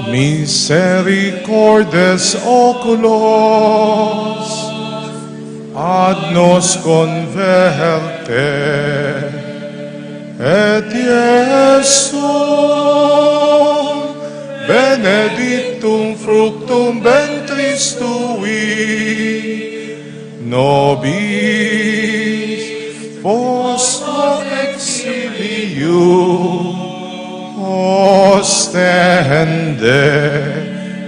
Misericordes oculos ad nos converte, et Iesum benedictum fructum ventris tui, nobis post hoc exilium ostende.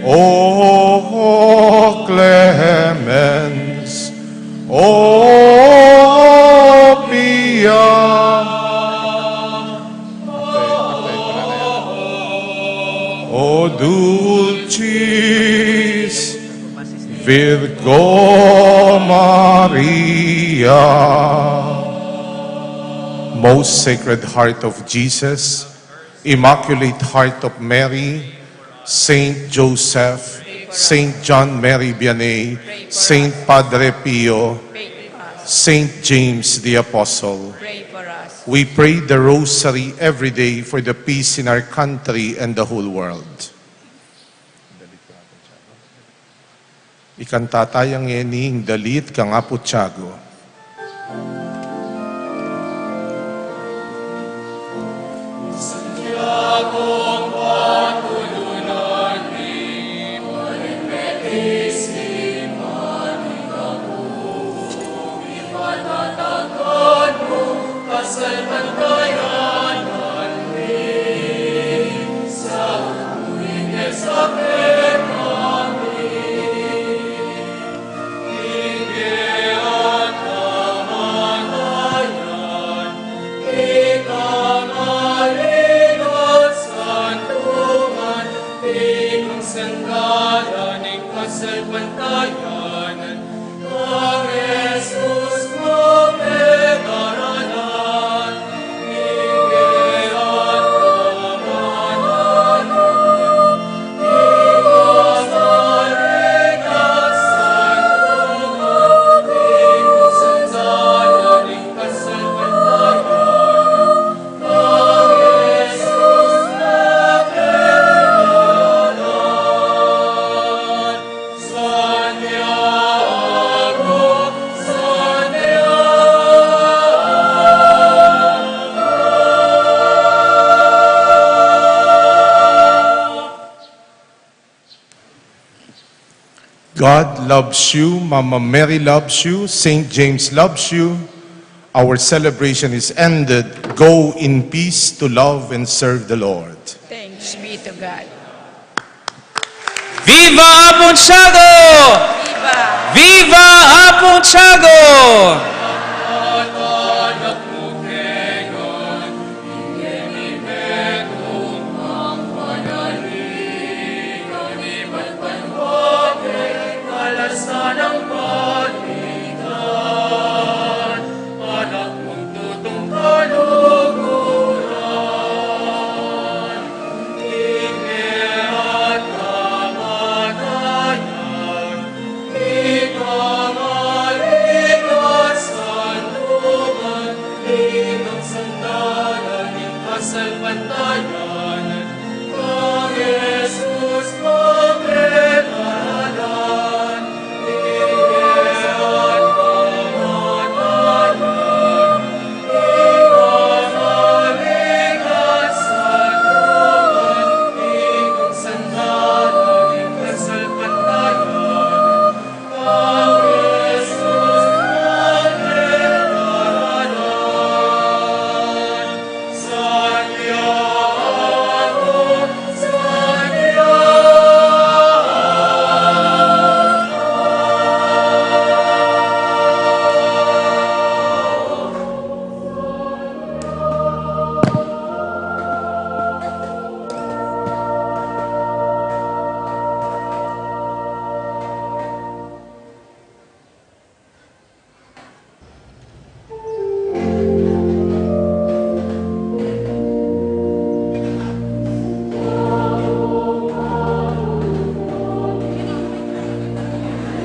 O clemens, O pia. O dulcis Virgo Maria. Most Sacred Heart of Jesus, Immaculate Heart of Mary, Saint Joseph, Saint John Mary Vianney, Saint Padre Pio, Saint James the Apostle. Pray for us. We pray the Rosary every day for the peace in our country and the whole world. Ikanta tayang yening dalit kang aputsago. God loves you, Mama Mary loves you, Saint James loves you. Our celebration is ended. Go in peace to love and serve the Lord. Thanks be to God. Viva Apunchago! Viva! Viva Apunchago!